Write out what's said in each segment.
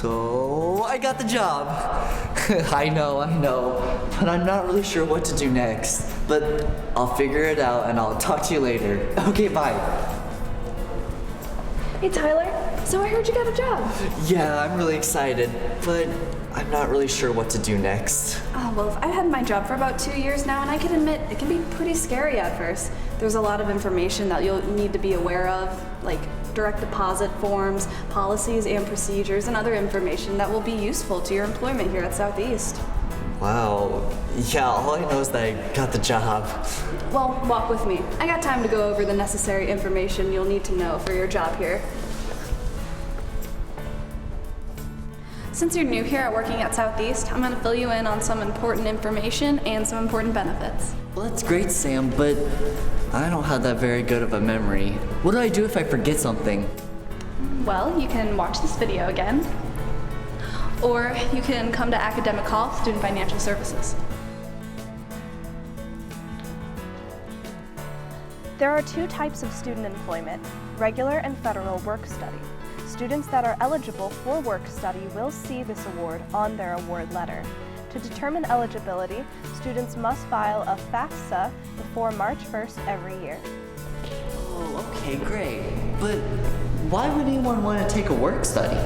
So, I got the job. I know, but I'm not really sure what to do next. But I'll figure it out and I'll talk to you later. Okay, bye. Hey Tyler, so I heard you got a job. Yeah, I'm really excited, but I'm not really sure what to do next. Oh, well, I've had my job for about 2 years now, and I can admit it can be pretty scary at first. There's a lot of information that you'll need to be aware of, like direct deposit forms, policies and procedures, and other information that will be useful to your employment here at Southeast. Wow. Yeah, all I know is that I got the job. Well, walk with me. I got time to go over the necessary information you'll need to know for your job here. Since you're new here at working at Southeast, I'm going to fill you in on some important information and some important benefits. Well, that's great, Sam, but I don't have that very good of a memory. What do I do if I forget something? Well, you can watch this video again, or you can come to Academic Hall, Student Financial Services. There are two types of student employment, regular and federal work study. Students that are eligible for work study will see this award on their award letter. To determine eligibility, students must file a FAFSA before March 1st every year. Oh, okay, great. But why would anyone want to take a work study?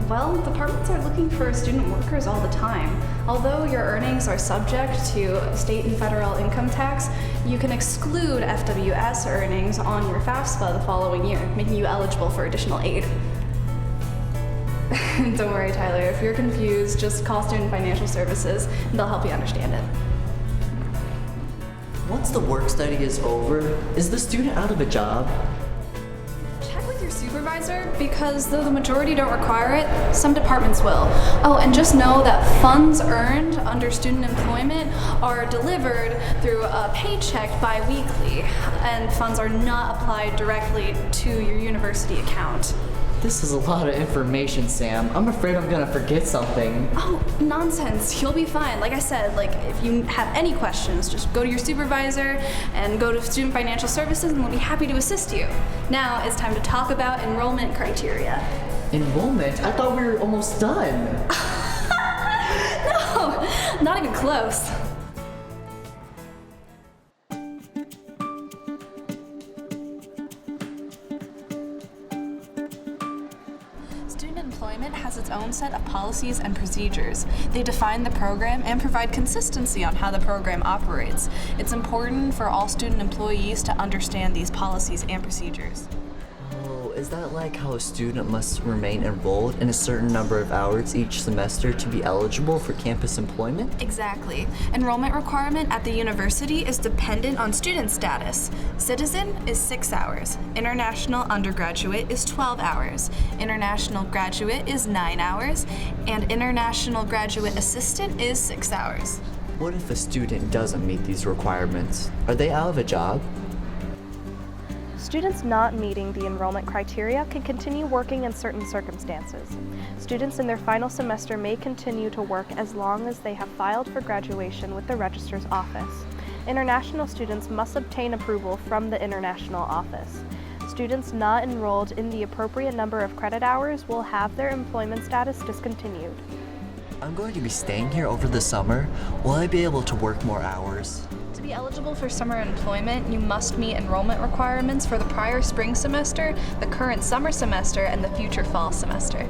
Well, departments are looking for student workers all the time. Although your earnings are subject to state and federal income tax, you can exclude FWS earnings on your FAFSA the following year, making you eligible for additional aid. Don't worry, Tyler. If you're confused, just call Student Financial Services and they'll help you understand it. Once the work study is over, is the student out of a job? Check with your supervisor, because though the majority don't require it, some departments will. Oh, and just know that funds earned under student employment are delivered through a paycheck bi-weekly, and funds are not applied directly to your university account. This is a lot of information, Sam. I'm afraid I'm gonna forget something. Oh, nonsense. You'll be fine. Like I said, if you have any questions, just go to your supervisor and go to Student Financial Services and we'll be happy to assist you. Now it's time to talk about enrollment criteria. Enrollment? I thought we were almost done. No, not even close. Student employment has its own set of policies and procedures. They define the program and provide consistency on how the program operates. It's important for all student employees to understand these policies and procedures. Oh, is that like how a student must remain enrolled in a certain number of hours each semester to be eligible for campus employment? Exactly. Enrollment requirement at the university is dependent on student status. Citizen is 6 hours. International undergraduate is 12 hours. International graduate is 9 hours. And international graduate assistant is 6 hours. What if a student doesn't meet these requirements? Are they out of a job? Students not meeting the enrollment criteria can continue working in certain circumstances. Students in their final semester may continue to work as long as they have filed for graduation with the registrar's office. International students must obtain approval from the international office. Students not enrolled in the appropriate number of credit hours will have their employment status discontinued. I'm going to be staying here over the summer. Will I be able to work more hours? To be eligible for summer employment, you must meet enrollment requirements for the prior spring semester, the current summer semester, and the future fall semester.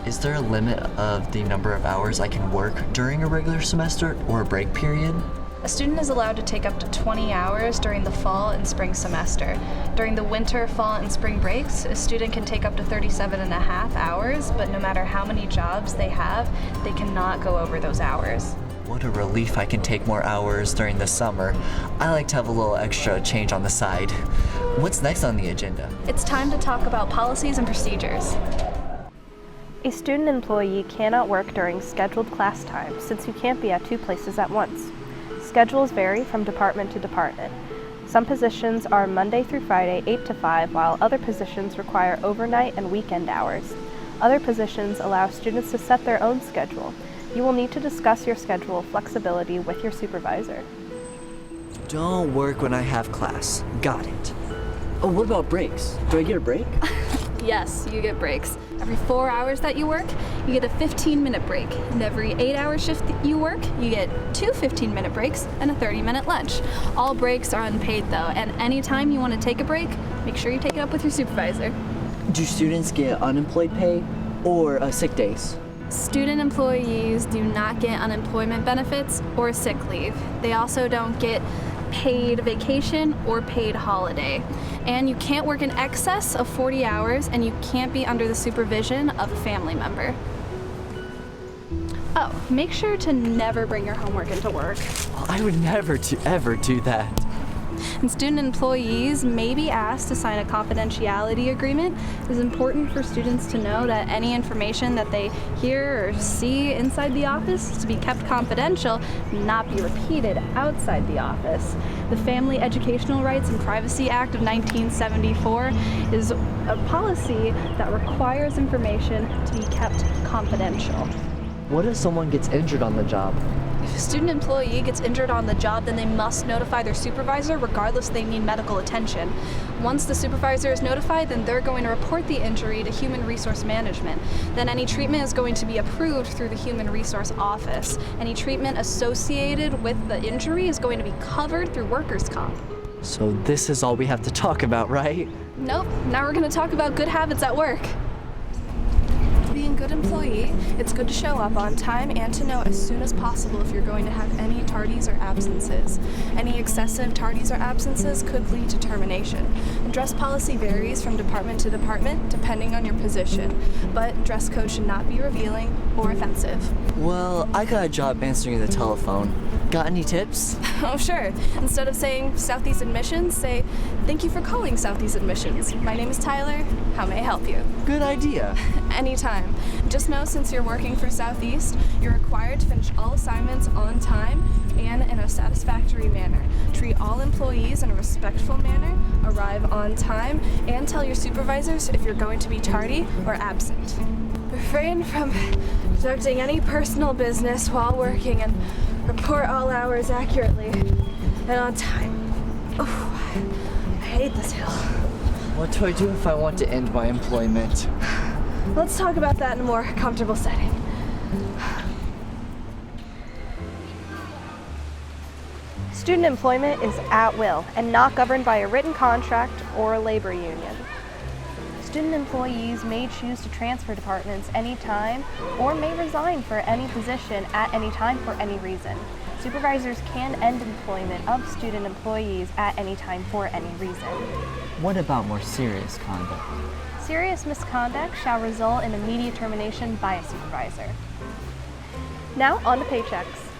Is there a limit of the number of hours I can work during a regular semester or a break period? A student is allowed to take up to 20 hours during the fall and spring semester. During the winter, fall, and spring breaks, a student can take up to 37.5 hours, but no matter how many jobs they have, they cannot go over those hours. What a relief I can take more hours during the summer. I like to have a little extra change on the side. What's next on the agenda? It's time to talk about policies and procedures. A student employee cannot work during scheduled class time since you can't be at two places at once. Schedules vary from department to department. Some positions are Monday through Friday, 8 to 5, while other positions require overnight and weekend hours. Other positions allow students to set their own schedule. You will need to discuss your schedule flexibility with your supervisor. Don't work when I have class. Got it. Oh, what about breaks? Do I get a break? Yes, you get breaks. Every 4 hours that you work, you get a 15-minute break. And every 8-hour shift that you work, you get 2 15-minute breaks and a 30-minute lunch. All breaks are unpaid though, and anytime you want to take a break, make sure you take it up with your supervisor. Do students get unemployed pay or sick days? Student employees do not get unemployment benefits or sick leave. They also don't get paid vacation or paid holiday. And you can't work in excess of 40 hours, and you can't be under the supervision of a family member. Oh, make sure to never bring your homework into work. Well, I would never ever do that. And student employees may be asked to sign a confidentiality agreement. It is important for students to know that any information that they hear or see inside the office is to be kept confidential and not be repeated outside the office. The Family Educational Rights and Privacy Act of 1974 is a policy that requires information to be kept confidential. What if someone gets injured on the job? If a student employee gets injured on the job, then they must notify their supervisor regardless if they need medical attention. Once the supervisor is notified, then they're going to report the injury to Human Resource Management. Then any treatment is going to be approved through the Human Resource Office. Any treatment associated with the injury is going to be covered through workers' comp. So this is all we have to talk about, right? Nope, now we're going to talk about good habits at work. Being a good employee, it's good to show up on time and to know as soon as possible if you're going to have any tardies or absences. Any excessive tardies or absences could lead to termination. And dress policy varies from department to department depending on your position, but dress code should not be revealing or offensive. Well, I got a job answering the telephone. Got any tips? Oh, sure. Instead of saying Southeast Admissions, say, "Thank you for calling Southeast Admissions. My name is Tyler. How may I help you?" Good idea. Anytime. Just know since you're working for Southeast, you're required to finish all assignments on time and in a satisfactory manner. Treat all employees in a respectful manner, arrive on time, and tell your supervisors if you're going to be tardy or absent. Refrain from conducting any personal business while working and report all hours accurately and on time. Oh, I hate this hill. What do I do if I want to end my employment? Let's talk about that in a more comfortable setting. Student employment is at will and not governed by a written contract or a labor union. Student employees may choose to transfer departments anytime or may resign for any position at any time for any reason. Supervisors can end employment of student employees at any time for any reason. What about more serious conduct? Serious misconduct shall result in immediate termination by a supervisor. Now on to paychecks.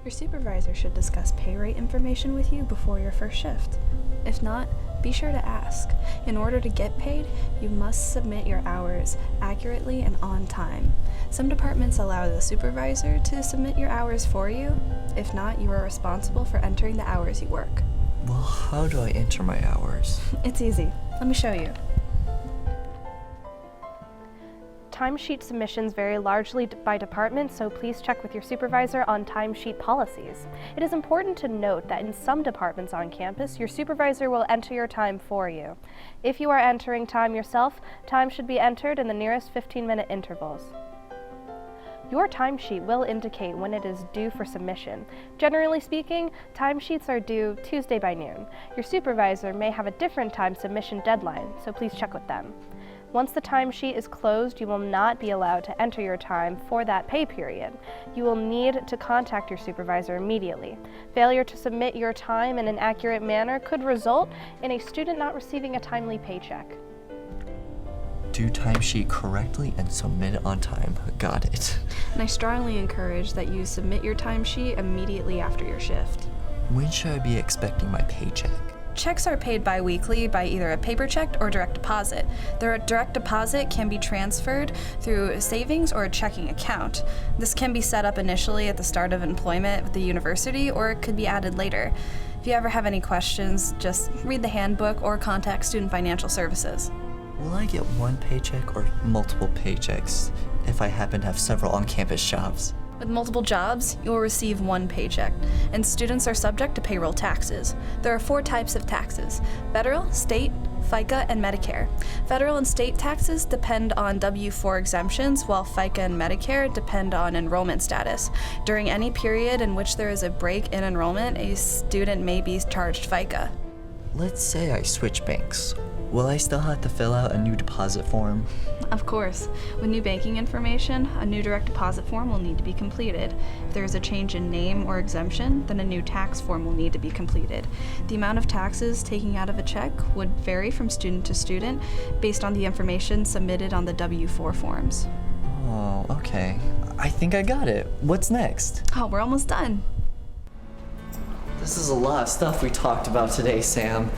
Your supervisor should discuss pay rate information with you before your first shift. If not, be sure to ask. In order to get paid, you must submit your hours accurately and on time. Some departments allow the supervisor to submit your hours for you. If not, you are responsible for entering the hours you work. Well, how do I enter my hours? It's easy. Let me show you. Timesheet submissions vary largely by department, so please check with your supervisor on timesheet policies. It is important to note that in some departments on campus, your supervisor will enter your time for you. If you are entering time yourself, time should be entered in the nearest 15-minute intervals. Your timesheet will indicate when it is due for submission. Generally speaking, timesheets are due Tuesday by noon. Your supervisor may have a different time submission deadline, so please check with them. Once the timesheet is closed, you will not be allowed to enter your time for that pay period. You will need to contact your supervisor immediately. Failure to submit your time in an accurate manner could result in a student not receiving a timely paycheck. Do timesheet correctly and submit it on time. Got it. And I strongly encourage that you submit your timesheet immediately after your shift. When should I be expecting my paycheck? Checks are paid bi-weekly by either a paper check or direct deposit. The direct deposit can be transferred through a savings or a checking account. This can be set up initially at the start of employment with the university, or it could be added later. If you ever have any questions, just read the handbook or contact Student Financial Services. Will I get one paycheck or multiple paychecks if I happen to have several on-campus jobs? With multiple jobs, you will receive one paycheck, and students are subject to payroll taxes. There are 4 types of taxes: federal, state, FICA, and Medicare. Federal and state taxes depend on W-4 exemptions, while FICA and Medicare depend on enrollment status. During any period in which there is a break in enrollment, a student may be charged FICA. Let's say I switch banks. Will I still have to fill out a new deposit form? Of course. With new banking information, a new direct deposit form will need to be completed. If there is a change in name or exemption, then a new tax form will need to be completed. The amount of taxes taken out of a check would vary from student to student based on the information submitted on the W-4 forms. Oh, okay. I think I got it. What's next? Oh, we're almost done. This is a lot of stuff we talked about today, Sam.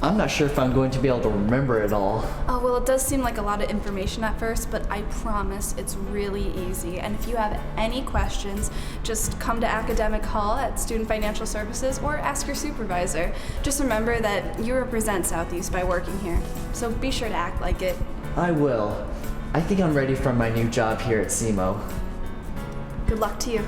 I'm not sure if I'm going to be able to remember it all. Oh, well, it does seem like a lot of information at first, but I promise it's really easy. And if you have any questions, just come to Academic Hall at Student Financial Services or ask your supervisor. Just remember that you represent Southeast by working here, so be sure to act like it. I will. I think I'm ready for my new job here at SEMO. Good luck to you.